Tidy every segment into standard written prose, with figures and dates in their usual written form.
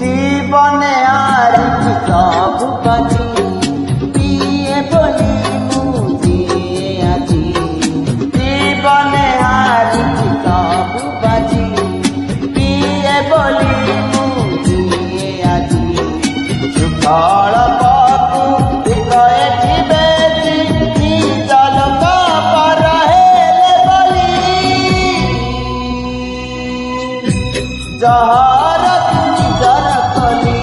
জীবনে আর কি সব কাজী দিয়ে বলি মুজিয়ে আছি জীবনে আর কি সব কাজী দিয়ে বলি মুজিয়ে আছি সুফল পাবো হৃদয়ে বেশি জল কাপড় হেলে বলি যাহারা তুমি যারা কলি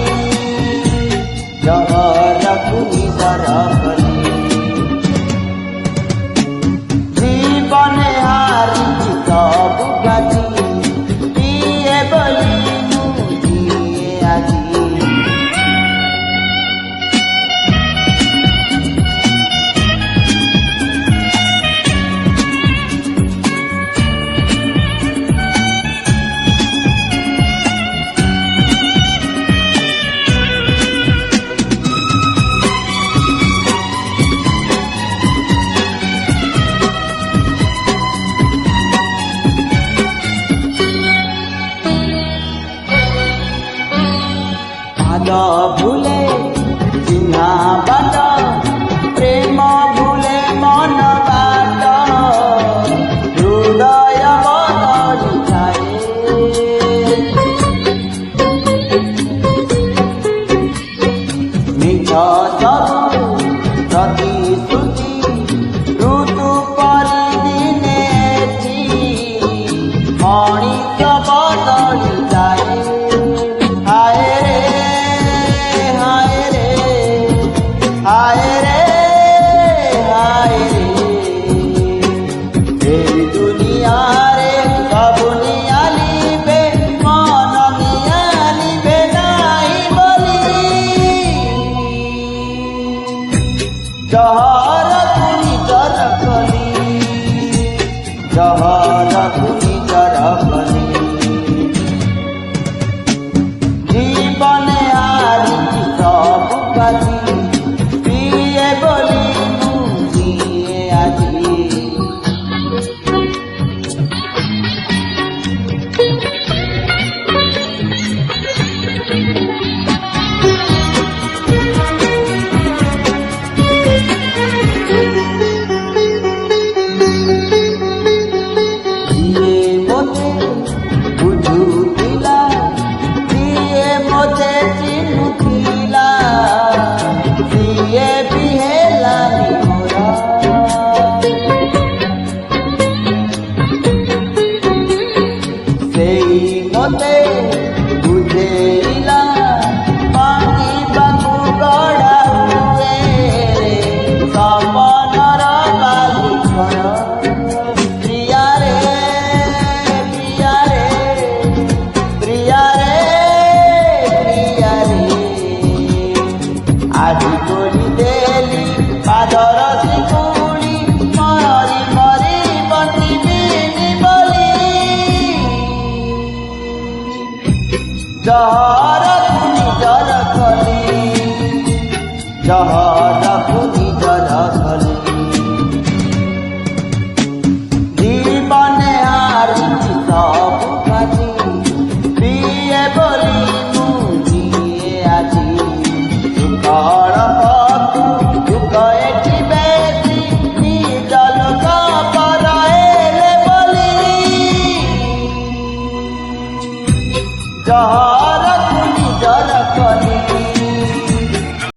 যাহারা তুমি যারা কলি জীবনে আর কি সব গাছি দিয়ে বলি মুজিয়ে আছি ভুলে চিহ্না বাট প্রেম ভুলে মন বাট হৃদয় বদলি যায় মিছ ସବୁ ପ୍ରତିଶ୍ରୁତି ଋତୁ ପରିଦିନେ ମଣିଷ ବଦଳି যায় हाय रे हाय रे दुनिया रे कबू नियालिबे मन नियालिबे नाई बोली जहर तुनी जर कली जहर तुनी जर कली जीवने आज की सब काजी বলি মুজিয়ে আছি দিয়ে মতে বুঝুতিলা দিয়ে মতে চিনুতিলা দিয়ে বিহেলানি মোরা সেই মতে বুঝেইলা পানি বাবু গড়া হুয়ে সপনর বালি ঘর প্রিয়া রে প্রিয়া রে প্রিয়া রে প্রিয়া রে আজি করি দেলি পাদর শিকুড়ি মরি মরি বঞ্চিবিনি বলি জহর তুমি জর কলি জহর তুমি জর কলি জীবনে আর কি সব কাজী দিয়ে বলি মুজিয়ে আছি সুফল পাবো হৃদয়ে বেশি জল কাপড় হেলে বলি যাহা